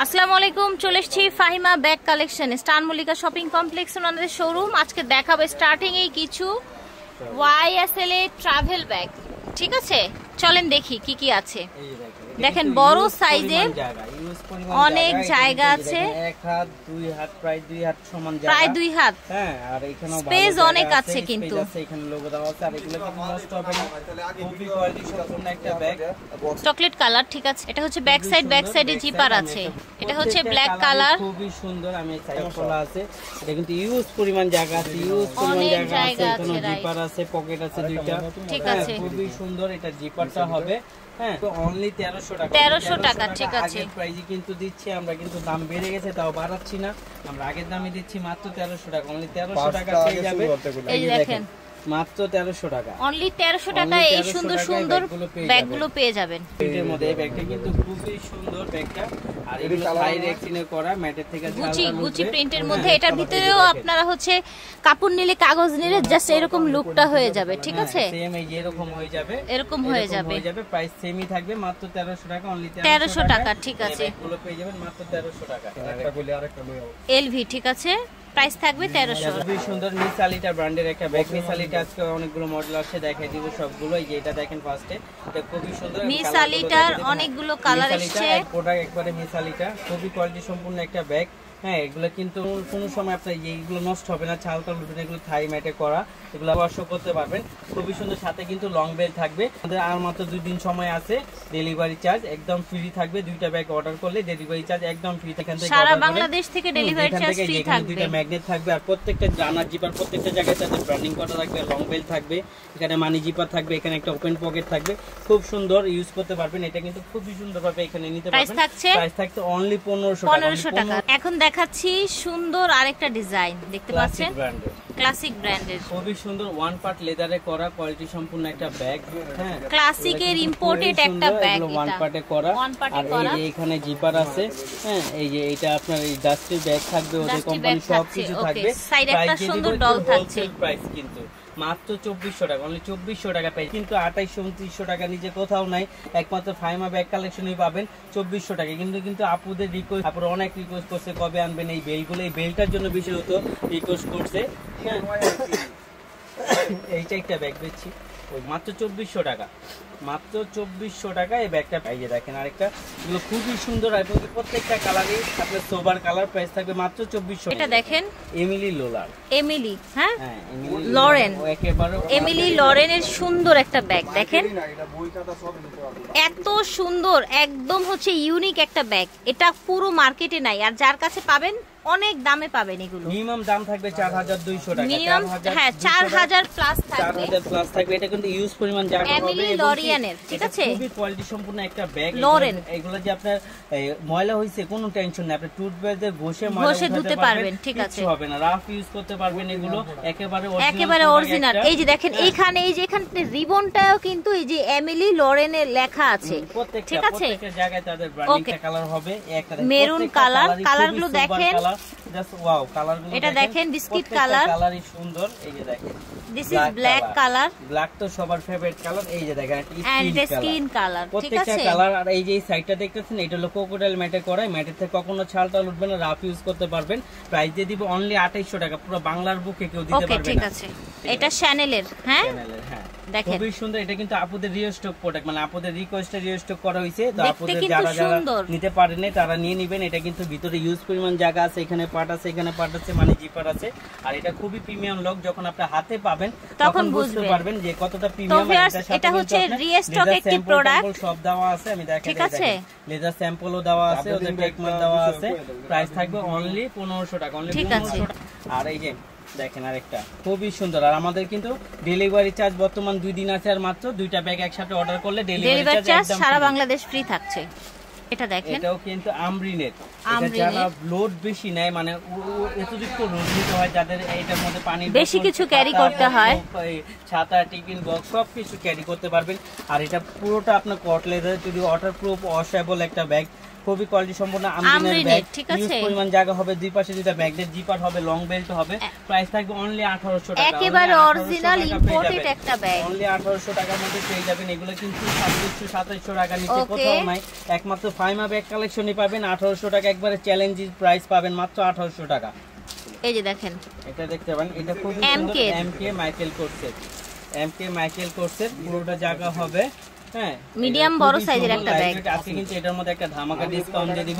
আসসালামু আলাইকুম, চলে এসেছি Fahima bag collection star Mallika shopping complex ওনাদের শোরুম। আজকে দেখাবো স্টার্টিং এই কিছু YSL ট্রাভেল ব্যাগ। ঠিক আছে, চলেন দেখি কি কি আছে। দেখেন বড় সাইজের অনেক জায়গা আছে, এক হাত দুই হাত প্রায় দুই হাত সমান জায়গা, প্রায় দুই হাত। হ্যাঁ, আর এখানে স্পেস অনেক আছে কিন্তু এখানে লোগো দেওয়া আছে। আর এগুলো কিন্তু নষ্ট হবে না, খুবই কোয়ালিটি সম্পন্ন একটা ব্যাগ, চকলেট কালার। ঠিক আছে, এটা হচ্ছে ব্যাক সাইডে জিপার আছে। এটা হচ্ছে ব্ল্যাক কালার, খুবই সুন্দর। আমি সাইড খোলা আছে, এটা কিন্তু ইউজ পরিমাণ জায়গা আছে, ইউজ পরিমাণ জায়গা আছে। এখানে জিপার আছে, পকেট আছে দুইটা। ঠিক আছে, খুবই সুন্দর। এটা জিপারটা হবে হ্যাঁ তো অনলি 1300 টাকা। 1300 টাকা। ঠিক আছে, আগের প্রাইসে কিন্তু দিচ্ছি আমরা, কিন্তু দাম বেড়ে গেছে তাও বাড়াচ্ছি না, আমরা আগের দামে দিচ্ছি মাত্র 1300 টাকা। অনলি 1300 টাকা পেয়ে যাবে। এই দেখেন মাত্র 1300 টাকা, অনলি 1300 টাকা এই সুন্দর সুন্দর ব্যাগগুলো পেয়ে যাবেন। এর মধ্যে এই ব্যাগটা কিন্তু খুবই সুন্দর ব্যাগটা। আর এগুলো হাই রেক্সিনে করা ম্যাটের থেকে গুচি প্রিন্টের মধ্যে। এটার ভিতরেও আপনারা হচ্ছে কাপড় নিলে কাগজ নিলে জাস্ট এরকম লুকটা হয়ে যাবে। ঠিক আছে, সেম এই এরকম হয়ে যাবে, এরকম হয়ে যাবে। প্রাইস সেমই থাকবে, মাত্র 1300 টাকা। অনলি 1300 টাকা। ঠিক আছে, এগুলো পেয়ে যাবেন মাত্র 1300 টাকা। একটা বলি আরেকটা লই LV। ঠিক আছে, প্রাইস থাকবে 1300। খুবই সুন্দর মিসালিটা ব্র্যান্ডের একটা ব্যাগ। মিসালিটা আজকে অনেকগুলো মডেল আছে, দেখাই দিব সবগুলো। এই যে এটা দেখেন ফার্স্টে, এটা খুবই সুন্দর। মিসালিটার অনেকগুলো কালার এসেছে। প্রোডাক্ট একবারে মিসালিটা, খুবই কোয়ালিটি সম্পূর্ণ একটা ব্যাগ। হ্যাঁ, এগুলো কিন্তু কোনো সময় আপনার এইগুলো নষ্ট হবে না, ছালটা উঠবে, এগুলো থাই ম্যাটে করা, এগুলো ওয়াশ করতে পারবেন। খুবই সুন্দর, সাথে কিন্তু লং বেল থাকবে। আমাদের আর মাত্র 2 দিন সময় আছে, ডেলিভারি চার্জ একদম ফ্রি থাকবে। দুইটা ব্যাগ অর্ডার করলে ডেলিভারি চার্জ একদম ফ্রি। এখান থেকে সারা বাংলাদেশ থেকে ডেলিভারি চার্জ ফ্রি থাকবে। দুইটা ম্যাগনেট থাকবে, আর প্রত্যেকটা জানার জিপার প্রত্যেকটা জায়গায় তাদের ব্র্যান্ডিং করা থাকবে, লং বেল থাকবে, এখানে মানি জিপার থাকবে, এখানে একটা ওপেন পকেট থাকবে। খুব সুন্দর, ইউজ করতে পারবেন। এটা কিন্তু খুবই সুন্দরভাবে এখানে নিতে পারবেন। প্রাইস থাকছে অনলি 1500 টাকা। এখন দেখাচ্ছি সুন্দর আরেকটা ডিজাইন, দেখতে পাচ্ছেন, ক্লাসিক ব্র্যান্ডের খুবই সুন্দর ওয়ান পার্ট লেদারে করা কোয়ালিটি সম্পূর্ণ একটা ব্যাগ। হ্যাঁ, ক্লাসিকের ইম্পোর্টেড একটা ব্যাগ, এটা ওয়ান পার্টে করা। আর এই যে এখানে জিপার আছে, হ্যাঁ, এই যে এটা আপনার এই ডাস্টি ব্যাগ থাকবে, ওদের কোম্পানি সব কিছু থাকবে। সাইডে একটা সুন্দর ডল থাকছে। প্রাইস কিন্তু মাত্র 2400 টাকা, অনলি 2400 টাকা পাই। কিন্তু 2800-2900 টাকা নিচে কোথাও নাই, একমাত্র ফাহিমা ব্যাগ কালেকশনই পাবেন 2400 টাকা। কিন্তু আপুদের রিকোয়েস্ট, আপুরা অনেক রিকোয়েস্ট করছে কবে আনবেন এই বেলগুলো। এই বেলটার জন্য বিশেষত রিকোয়েস্ট করছে। হ্যাঁ, এইটা একটা ব্যাগ দিচ্ছি ওই মাত্র 2400 টাকা, মাত্র 2400 টাকা এই ব্যাগটা। এই যে দেখেন আরেকটা, এগুলো খুবই সুন্দর, আর প্রত্যেকটা কালারই আপনার সোবার কালার। প্রাইস থাকবে মাত্র 2400। এটা দেখেন এমিলি লোলার, এমিলি, হ্যাঁ লরেন, এমিলি লরেনের সুন্দর একটা ব্যাগ। দেখেন এত সুন্দর, একদম হচ্ছে ইউনিক একটা ব্যাগ। এটা পুরো মার্কেটে নাই, আর যার কাছে পাবেন অনেক দামে পাবেন। এগুলো মিনিমাম দাম থাকবে 4200 টাকা, মিনিমাম, হ্যাঁ 4000 প্লাস থাকবে, 4000 প্লাস থাকবে। এটা কিন্তু ইউজ পরিমাণ জায়গা হবে। এমিলি লরিয়ানের, ঠিক আছে, খুবই কোয়ালিটি সম্পূর্ণ একটা ব্যাগ। লরেন, এগুলো যে আপনার ময়লা হইছে কোনো টেনশন নাই, আপনি টুথব্রাশ দিয়ে ঘষে ধুতে পারবেন। ঠিক আছে, হবে না, রাফ ইউজ করতে পারবেন। এগুলো একেবারে অরিজিনাল। এই যে দেখেন এইখানে, এই যে এখানে রিবনটাও কিন্তু এই যে এমিলি লরেনের লেখা আছে। ঠিক আছে, প্রত্যেকটা জায়গায় তাদের ব্র্যান্ডিং কালার হবে। একটা মেরুন কালার, কালারগুলো দেখেন, জাস্ট ওয়াও কালারগুলো। এটা দেখেন বিস্কিট কালার, কালারই সুন্দর। এই যে দেখেন this is black colour, black তো সবার ফেভারিট কালার। এই যে দেখেন স্কিন কালার, ঠিক আছে, প্রত্যেকটা কালার। আর এই যে এই সাইডটা দেখতেছেন, এটা হলো ক্রোকোডাইল ম্যাটে করা, ম্যাটের থেকে কখনো ছালটা উঠবে না, রাফ ইউজ করতে পারবেন। প্রাইস দিয়ে দিব অনলি 2800 টাকা, পুরো বাংলার বুকে কেউ দিতে পারবে না। ঠিক আছে, এটা শ্যানেলের, হ্যাঁ দেখেন খুবই সুন্দর। এটা কিন্তু আপুদের রিস্টক প্রোডাক্ট, মানে আপুদের রিকোয়েস্টে রিস্টক করা হয়েছে। তো আপুদের যারা যারা নিতে পারেন তারা নিয়ে নেবেন। এটা কিন্তু ভিতরে ইউজ পরিমাণ জায়গা আছে, এখানে পার্ট আছে, এখানে পার্ট আছে, মানে জিপার আছে। আর এটা খুবই প্রিমিয়াম লক, যখন আপনি হাতে পাবেন তখন বুঝতে পারবেন যে কতটা প্রিমিয়াম। এটা হচ্ছে রিস্টক একটি প্রোডাক্ট, সব দেওয়া আছে, আমি দেখাই। ঠিক আছে, লেজার স্যাম্পলও দেওয়া আছে, ওদের টেকমার দেওয়া আছে। প্রাইস থাকবে অনলি 1500 টাকা, অনলি 1500 টাকা। আর এই যে দেখেন আরেকটা খুবই সুন্দর। আর আমাদের কিন্তু ডেলিভারি চার্জ বর্তমান 2 দিন আছে, আর মাত্র 2টা ব্যাগ একসাথে অর্ডার করলে ডেলিভারি চার্জ সারা বাংলাদেশ ফ্রি থাকছে। এটা দেখেন, এটাও কিন্তু আমরিনের। এটা যারা লোড বেশি নেয়, মানে অতিরিক্ত লোড নিতে হয়, যাদের এইটার মধ্যে পানি বেশি কিছু ক্যারি করতে হয়, ছাতা, টিফিন বক্স সবকিছু ক্যারি করতে পারবেন। আর এটা পুরোটা আপনার কট লেদার, যদি ওয়াটারপ্রুফ ওয়াশেবল একটা ব্যাগ। খুবই কোয়ালিটি সম্পন্ন আমরিনের ব্যাগ, ঠিক আছে, ইউজ পরিমাণ জায়গা হবে, দুই পাশে দুইটা ম্যাগনেট জিপার হবে, লং বেল্ট হবে, প্রাইস থাকবে অনলি 1800 টাকা, একেবারে অরিজিনাল ইম্পোর্টেড একটা ব্যাগ, অনলি 1800 টাকার মধ্যে পেয়ে যাবেন। এগুলো কিন্তু 2700 টাকা নিচে কোথাও নাই, একমাত্র ফাইমা ব্যাগ কালেকশনই পাবেন 1800 টাকা, একবারে চ্যালেঞ্জিং প্রাইস পাবেন মাত্র 1800 টাকা। এই যে দেখেন এটা দেখতে পারেন, এটা খুবই সুন্দর এমকে মাইকেল কোর্সের, এমকে মাইকেল কোর্সের পুরোটা জায়গা হবে, হ্যাঁ মিডিয়াম বড় সাইজের একটা ব্যাগ। আজকে কিন্তু এটার মধ্যে একটা ধামাকা ডিসকাউন্ট দিয়ে দিব,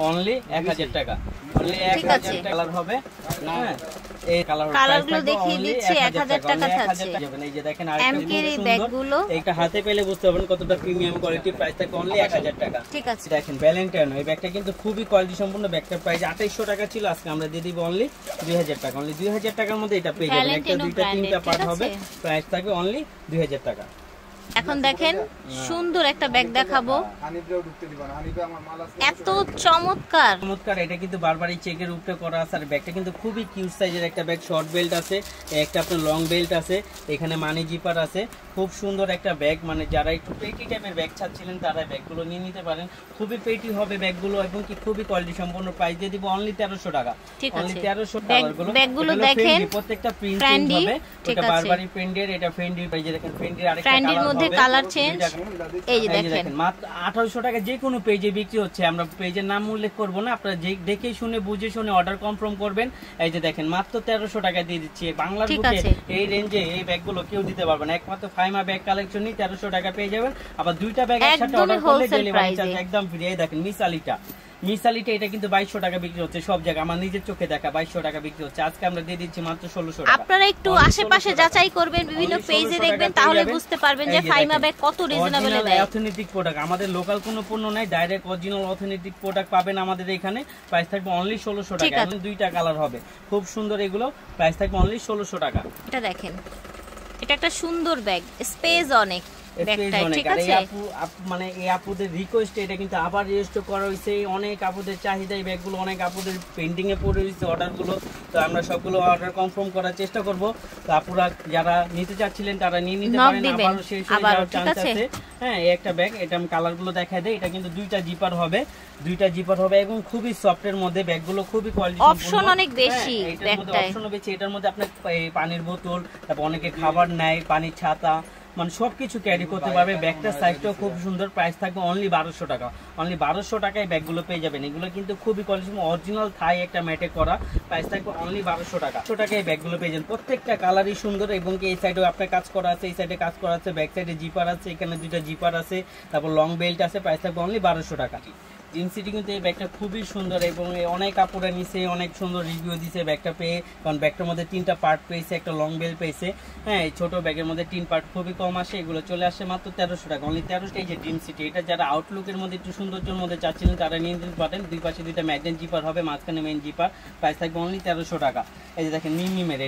অনলি 1000 টাকা, অনলি 1000 কালার হবে, হ্যাঁ এই কালারগুলো দেখিয়ে দিচ্ছি 1000 টাকা থাকছে। এই যে দেখেন আরেকটা এই ব্যাগগুলো, এটা হাতে পেলে বুঝতে পারবেন কতটা প্রিমিয়াম কোয়ালিটি, প্রাইস থাকে অনলি 1000 টাকা। ঠিক আছে, দেখেন ভ্যালেন্টাইন এই ব্যাগটা কিন্তু খুবই কোয়ালিটি সম্পন্ন, ব্যাগটার প্রাইস 2800 টাকা ছিল, আজকে আমরা দিয়ে দিব অনলি 2000 টাকা, অনলি 2000 টাকার মধ্যে এটা পেয়ে যাবেন, একটা দুইটা তিনটা পার্ট হবে, প্রাইস থাকে অনলি 2000 টাকা। এখন দেখেন সুন্দর একটা ব্যাগ দেখাবো, এত চমৎকার চমৎকার, এটা কিন্তু বারবারই চেকের উপরে করা আছে, আর ব্যাগটা কিন্তু খুবই কিউট সাইজের একটা ব্যাগ, শর্ট বেল্ট আছে, একটা আপনার লং বেল্ট আছে, এখানে মানি জিপার আছে, খুব সুন্দর একটা ব্যাগ, মানে যারা একটু পেটি টাইপের ব্যাগ চাচ্ছিলেন তারা ব্যাগগুলো নিয়ে নিতে পারেন, খুবই পেটি হবে ব্যাগগুলো এবং কি খুবই কোয়ালিটি সম্পন্ন, প্রাইস দিয়ে দিব অনলি 1300 টাকা, অনলি 1300 টাকা। ব্যাগগুলো দেখেন প্রত্যেকটা প্রিন্ট হবে, এটা বারবারই প্রিন্টের, এটা ফ্রেন্ডি, এই যে দেখেন ফ্রেন্ডির আরেকটা কালার চেঞ্জ, এই যে দেখেন মাত্র 1800 টাকা যে কোনো পেজে বিক্রি হচ্ছে, আমরা পেজের নাম উল্লেখ করব না, আপনারা দেখে শুনে বুঝে শুনে অর্ডার কনফার্ম করবেন। এই যে দেখেন মাত্র 1300 টাকা দিয়ে দিচ্ছি, বাংলার বুকে এই রেঞ্জে এই ব্যাগগুলো কেউ দিতে পারবে না, একমাত্র ফাইমা ব্যাগ কালেকশনই 1300 টাকা পেয়ে যাবেন, আবার দুইটা ব্যাগ একসাথে অর্ডার করলে ডেলিভারি চার্জ একদম ফ্রি। এই দেখেন মিসালিটা এটা কিন্তু 2200 টাকা বিক্রি হচ্ছে সব জায়গায়, আমার নিজের চোখে দেখা 2200 টাকা বিক্রি হচ্ছে, আজকে আমরা দিয়ে দিচ্ছি মাত্র 1600 টাকা। আপনারা একটু আশেপাশে যাচাই করবেন, বিভিন্ন পেজে দেখবেন, তাহলে বুঝতে পারবেন যে ফাইমা ব্যাগ কত রিজনেবল দেয়। অথেন্টিক প্রোডাক্ট, আমাদের লোকাল কোনো পণ্য নাই, ডাইরেক্ট অরিজিনাল অথেন্টিক প্রোডাক্ট পাবেন আমাদের এখানে, প্রাইস থাকবে অনলি 1600 টাকা, দুইটা কালার হবে, খুব সুন্দর এগুলো, প্রাইস থাকবে অনলি 1600 টাকা। এটা দেখেন, এটা একটা সুন্দর ব্যাগ, স্পেস অনেক, মানে এই আপুদের রিকোয়েস্ট, এটা কিন্তু আবার রেজিস্টার করা হয়েছে, অনেক আপুদের চাহিদা, এই ব্যাগগুলো অনেক আপুদের পেন্ডিং এ পড়ে রয়েছে অর্ডারগুলো, তো আমরা সবগুলো অর্ডার কনফার্ম করার চেষ্টা করব, তো আপুরা যারা নিতে চাচ্ছিলেন তারা নিয়ে নিতে পারেন, আবারও শেষ হয়ে যাওয়ার চান্স আছে। হ্যাঁ এই একটা ব্যাগ, এটা আমি কালারগুলো দেখাই দেই, এটা কিন্তু দুইটা জিপার হবে এবং খুবই সফটের মধ্যে, ব্যাগগুলো খুবই কোয়ালিটি সম্পন্ন, অপশন অনেক বেশি, এটার মধ্যে অপশনও বেশি, এটার মধ্যে আপনার পানির বোতল, তারপর অনেকে খাবার নেয়, পানির ছাতা, মানে সবকিছু ক্যারি করতে পারবে, ব্যাগটার সাইজটাও খুব সুন্দর, প্রাইস থাকবে অনলি 1200 টাকা, অনলি 1200 টাকায় ব্যাগগুলো পেয়ে যাবেন, এগুলো কিন্তু খুবই কোয়ালিটি অরিজিনাল থাই একটা ম্যাটে করা, প্রাইস থাকবে অনলি 1200 টাকা, 100 টাকায় ব্যাগগুলো পেয়ে যাবেন, প্রত্যেকটা কালারই সুন্দর এবং এই সাইডেও আপনার কাজ করা আছে, এই সাইডে কাজ করা আছে, ব্যাক সাইডে জিপার আছে, এখানে দুইটা জিপার আছে, তারপর লং বেল্ট আছে, প্রাইস থাকবে অনলি 1200 টাকা। জিন্সিটি কিন্তু এই ব্যাগটা খুবই সুন্দর এবং অনেক কাপড়ে নিচে অনেক সুন্দর রিভিউ দিছে ব্যাগটা পেয়ে, কারণ ব্যাগটার মধ্যে 3টা পার্ট পেয়েছে, একটা লং বেল পেয়েছে, হ্যাঁ এই ছোট ব্যাগের মধ্যে 3 পার্ট খুবই কম আসে, এগুলো চলে আসে মাত্র 1300 টাকা, অনলি 1300। এই যে জিন্সিটি, এটা যারা আউটলুকের মধ্যে একটু সৌন্দর্যের মধ্যে চাচ্ছিলেন তারা নিয়ে নিতে পারেন, দুই পাশে দুইটা ম্যাগনেট জিপার হবে, মাঝখানে মেইন জিপার, প্রাইস থাকবে অনলি 1300 টাকা। এই যে দেখেন মিমের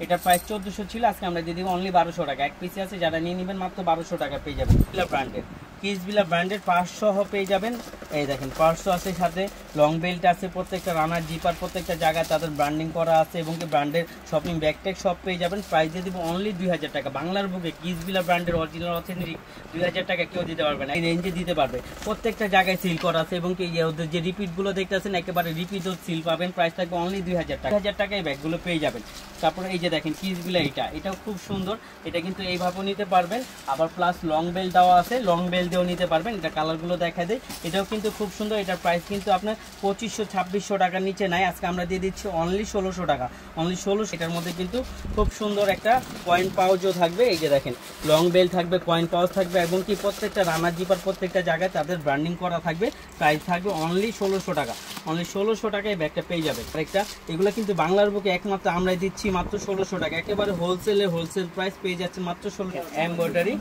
এটার প্রাইস 1400 ছিল, আজকে আমরা দিয়ে দিব অনলি 1200 টাকা, এক পিসে আছে, যারা নিয়ে নেবেন মাত্র 1200 টাকা পেয়ে যাবেন। ব্র্যান্ডের কিসবিলা ব্র্যান্ডের পার্স সহ পেয়ে যাবেন, এই দেখেন পার্স আছে, সাথে লং বেল্ট আছে, প্রত্যেকটা রানার জিপার, প্রত্যেকটা জায়গায় তাদের ব্র্যান্ডিং করা আছে এবং কি ব্র্যান্ডের শপিং ব্যাগটেক সব পেয়ে যাবেন, প্রাইস দিয়ে দিব অনলি 2000 টাকা। বাংলার বুকে কিসবিলা ব্র্যান্ডের অরিজিনাল অথেন্টিক 2000 টাকা কেউ দিতে পারবে না, এই রেঞ্জে দিতে পারবে, প্রত্যেকটা জায়গায় সিল করা আছে এবং কি ওদের যে রিপিটগুলো দেখতেছেন একেবারে রিপিটও সিল পাবেন, প্রাইস থাকবে অনলি 2000 টাকা, 2000 টাকায় ব্যাগগুলো পেয়ে যাবেন। তারপরে এই যে দেখেন কিসবিলা, এটাও খুব সুন্দর, এটা কিন্তু এইভাবেও নিতে পারবেন, আবার প্লাস লং বেল দেওয়া আছে, লং বেল দিয়েও নিতে পারবেন, এটা কালারগুলো দেখা দেয়, এটাও কিন্তু খুব সুন্দর, এটার প্রাইস কিন্তু আপনার 2500-2600 টাকার নিচে নাই, আজকে আমরা দিয়ে দিচ্ছি অনলি 1600 টাকা, অনলি 1600। এটার মধ্যে কিন্তু খুব সুন্দর একটা কয়েন পাউচও থাকবে, এই যে দেখেন লং বেল থাকবে, কয়েন পাউচ থাকবে এবং কি প্রত্যেকটা রানার জিপার প্রত্যেকটা জায়গায় তাদের ব্র্যান্ডিং করা থাকবে, প্রাইস থাকবে অনলি 1600 টাকা, অনলি 1600 টাকায় ব্যাগটা পেয়ে যাবে। আরেকটা এগুলো কিন্তু বাংলার বুকে একমাত্র আমরাই দিচ্ছি মাত্র 1600 টাকা, একেবারে হোলসেল প্রাইস পেয়ে যাচ্ছে মাত্র 1600। এমব্রয়ডারি,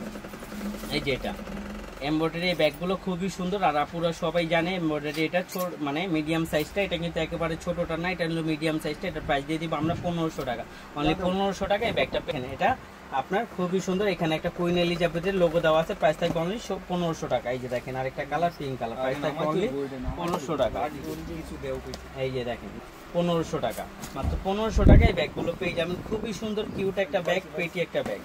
এই যে এটা এমব্রয়ডারি ব্যাগগুলো খুবই সুন্দর, আর আপুরা সবাই জানে এমব্রয়ডারি এটা মানে মিডিয়াম সাইজটা, এটা কিন্তু একেবারে ছোটটা না, এটা হলো মিডিয়াম সাইজটা, এটা প্রাইস দিয়ে দিব আমরা 1500 টাকা, অনলি 1500 টাকা এই ব্যাগটা পেন, এটা আপনার খুবই সুন্দর, এখানে একটা কুইন এলিজাবেথের লোগো দেওয়া আছে, প্রাইস থাকবে অনলি 1500 টাকা। এই যে দেখেন আরেকটা কালার পিঙ্ক কালার, প্রাইস থাকবে অনলি 1500 টাকা। এই যে দেখেন 1500 টাকা, মাত্র 1500 টাকায় ব্যাগগুলো পেয়ে যাবেন, খুবই সুন্দর কিউট একটা ব্যাগ, পেটি একটা ব্যাগ।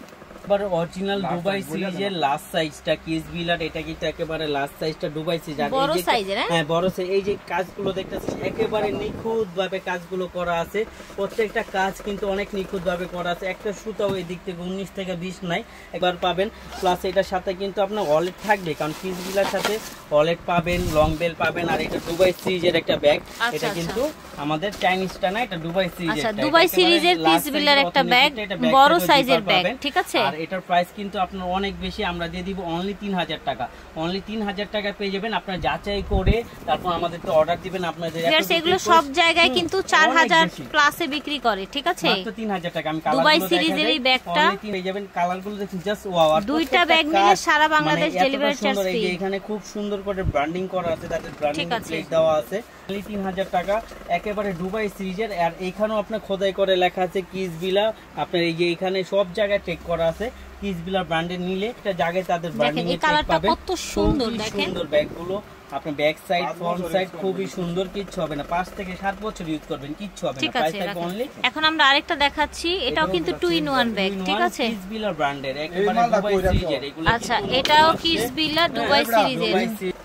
এবার অরিজিনাল দুবাই সিরিজের লাস্ট সাইজটা কিস বিলার, এটা কিন্তু একেবারে লাস্ট সাইজটা দুবাই সিরিজ। আর বড় সাইজের, হ্যাঁ বড় সাইজ। এই যে কাজগুলো দেখতেছেন একেবারে নিখুঁত ভাবে কাজগুলো করা আছে, প্রত্যেকটা কাজ কিন্তু অনেক নিখুঁত ভাবে করা আছে। একটা সুতাও এই দিক থেকে 19 থেকে 20 নাই, একবার পাবেন। প্লাস এটার সাথে কিন্তু আপনার ওয়ালেট থাকবে, কারণ কিস বিলার সাথে ওয়ালেট পাবেন, লং বেল পাবেন। আর এটা দুবাই সিরিজের একটা ব্যাগ, এটা কিন্তু আমাদের চাইনিজটা না, এটা দুবাই সিরিজের। আচ্ছা, দুবাই সিরিজের কিস বিলার একটা ব্যাগ, বড় সাইজের ব্যাগ, ঠিক আছে। আর এটার প্রাইস কিন্তু আপনার অনেক বেশি, আমরা দিয়ে দিব অনলি 3000 টাকা। অনলি 3000 টাকা পেয়ে যাবেন। আপনারা যাচাই করে তারপর আমাদের তো অর্ডার দিবেন। আপনাদের এগুলো সব জায়গায় কিন্তু 4000 প্লাসে বিক্রি করে, ঠিক আছে। মাত্র 3000 টাকা। আমি দুবাই সিরিজের এই ব্যাগটা পেয়ে যাবেন। কালারগুলো দেখুন জাস্ট ওয়াও। আর দুইটা ব্যাগ নিলে সারা বাংলাদেশ ডেলিভারি চার্জ ফ্রি। এই যে এখানে খুব সুন্দর করে ব্র্যান্ডিং করা আছে, তাদের ব্র্যান্ডিং প্লেট দেওয়া আছে। অনলি 3000 টাকা, একেবারে দুবাই সিরিজের। আর এইখানেও আপনার খোদাই করে লেখা আছে কিস বিলা। আপনার এই যে এখানে সব জায়গায় টেক করা আছে কিস বিলা ব্র্যান্ডের নিলে একটা জায়গায় তাদের ব্র্যান্ডিং এর টেক পাবেন। কত সুন্দর দেখেন সুন্দর ব্যাগগুলো। আপনার ব্যাক সাইড ফ্রন্ট সাইড খুবই সুন্দর, কিচ্ছু হবে না। 5 থেকে 7 বছর ইউজ করবেন, কিচ্ছু হবে না। প্রাইস থাকবে অনলি। এখন আমরা আরেকটা দেখাচ্ছি, এটাও কিন্তু 2 in 1 ব্যাগ, ঠিক আছে। কিস বিলা ব্র্যান্ডের, একেবারে দুবাই সিরিজের এগুলো। আচ্ছা, এটাও কিস বিলা দুবাই সিরিজের।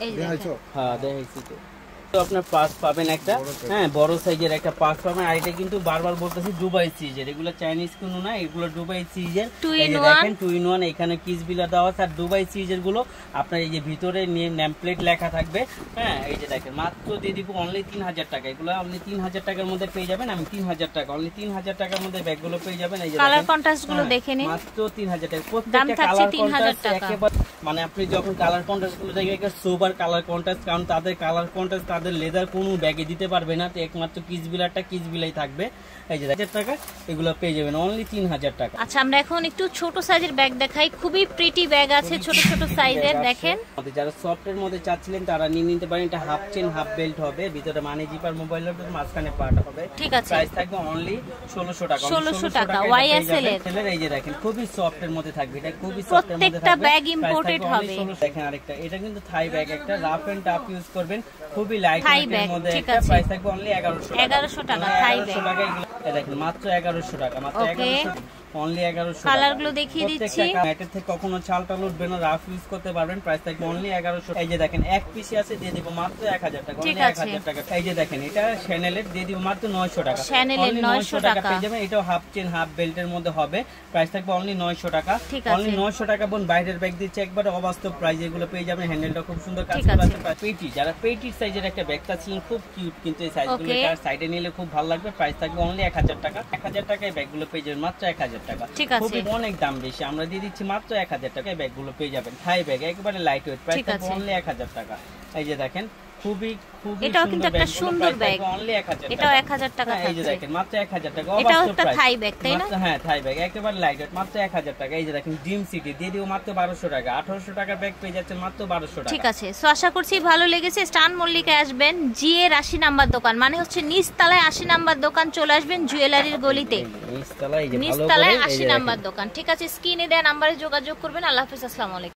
এই দেখো, হ্যাঁ দেখাইছি তো। তো আপনার পাস পাবেন একটা, হ্যাঁ বড় সাইজের একটা পাস পাবেন। আর এটা কিন্তু বারবার বলতেছি দুবাই সিরিজের, এগুলো চাইনিজ কোনো না, এগুলো দুবাই সিরিজের। 2 in 1 দেখেন 2 in 1, এখানে কিস বিলা দেওয়া আছে। আর দুবাই সিরিজের গুলো আপনার এই যে ভিতরে নেম প্লেট লেখা থাকবে, হ্যাঁ এই যে দেখেন মাত্র দিয়ে দিব অনলি 3000 টাকা। এগুলো আপনি 3000 টাকার মধ্যে পেয়ে যাবেন। আমি 3000 টাকা, অনলি 3000 টাকার মধ্যে ব্যাগগুলো পেয়ে যাবেন। এই যে কালার কন্ট্রাস্ট গুলো দেখে নিন, মাত্র 3000 টাকা। প্রত্যেকটা কালার কন্ট্রাস্ট একেবারে, মানে আপনি যখন কালার কন্ট্রাস্ট গুলো দেখবেন একটা সোবার কালার কন্ট্রাস্ট, কারণ তাদের কালার কন্ট্রাস্ট তাদের লেদার কোনো ব্যাগে দিতে পারবে না। তো একমাত্র কিস বিলারটা কিস বিলাই থাকবে। এই যে 1000 টাকা এগুলো পেয়ে যাবেন অনলি 3000 টাকা। আচ্ছা, আমরা এখন একটু ছোট সাইজের ব্যাগ দেখাই। খুবই প্রিটি ব্যাগ আছে, ছোট ছোট সাইজের দেখেন। যারা সফটের মধ্যে চাচ্ছিলেন তারা নিয়ে নিতে পারেন। এটা হাফ চেন হাফ বেল্ট হবে, ভিতরে মানি জিপার মোবাইল হবে, মাঝখানে পার্ট হবে, ঠিক আছে। প্রাইস থাকবে অনলি 1600 টাকা। 1600 টাকা ওয়াইএসএল এর। এই যে দেখেন খুবই সফটের মধ্যে থাকবে, এটা খুবই সফটের মধ্যে থাকবে। প্রত্যেকটা ব্যাগ ইম্পোর্টেড হবে। দেখেন আরেকটা, এটা কিন্তু থাই ব্যাগ, একটা রাফ এন্ড টাফ ইউজ করবেন, খুবই লাইট ওয়েটের মধ্যে একটা। প্রাইস থাকবে অনলি 1100 টাকা। 1100 টাকা থাই ব্যাগ। দেখেন মাত্র 1100 টাকা, মাত্র 1100 অনলি 1100 টাকা। কালারগুলো দেখিয়ে দিচ্ছি। ম্যাটের থেকে কখনো চালটা উঠবে না, রাফ ইউজ করতে পারবেন। প্রাইস থাকবে অনলি 1100। এই যে দেখেন এক পিসি আছে, দিয়ে দিব মাত্র 1000 টাকা, অনলি 1000 টাকা। এই যে দেখেন এটা শ্যানেলের, দিয়ে দিব মাত্র 900 টাকা। শ্যানেলের 900 টাকা পেয়ে যাবেন। এটাও হাফ চেন হাফ বেল্টের মধ্যে হবে, প্রাইস থাকবে অনলি 900 টাকা। অনলি 900 টাকা। বোন বাইরের ব্যাগ দিচ্ছে একবারে অবাস্তব প্রাইস, এগুলো পেয়ে যাবেন। হ্যান্ডেলটা খুব সুন্দর কাজ করা আছে। পেটি, যারা পেটির সাইজের একটা ব্যাগটা ছিলেন খুব কিউট, কিন্তু এই সাইজগুলো এটা সাইডে নিলে খুব ভালো লাগবে। প্রাইস থাকবে অনলি 1000 টাকা। 1000 টাকায় ব্যাগগুলো পেয়ে যাবেন, মাত্র 1000 টাকা। খুবই অনেক দাম বেশি, আমরা দিয়ে দিচ্ছি মাত্র 1000 টাকায় ব্যাগগুলো পেয়ে যাবেন। থাই ব্যাগ একেবারে লাইট ওয়েট, প্রাইস থাকবে অনলি 1000 টাকা। এই যে দেখেন খুবই খুবই এটাও কিন্তু একটা সুন্দর ব্যাগ, অনলি 1000 টাকা। এটাও 1000 টাকা থাকছে। এই যে দেখেন মাত্র 1000 টাকা। এটাও একটা থাই ব্যাগ, তাই না? হ্যাঁ থাই ব্যাগ একেবারে লাইট ওয়েট, মাত্র 1000 টাকা। এই যে দেখেন ড্রিম সিটি, দিয়ে দিব মাত্র 1200 টাকা। 1800 টাকার ব্যাগ পেয়ে যাচ্ছেন মাত্র 1200 টাকা। ঠিক আছে, সো আশা করছি ভালো লেগেছে। স্টান মল্লিকায় আসবেন, জি এর 80 নাম্বার দোকান, মানে হচ্ছে নিচতলায় 80 নাম্বার দোকান। চলে আসবেন জুয়েলারির গলিতে, নিচতলায় 80 নাম্বার দোকান। ঠিক আছে, স্ক্রিনে দেয়া নাম্বারে যোগাযোগ করবেন। আল্লাহ হাফেজ, আসসালামু আলাইকুম।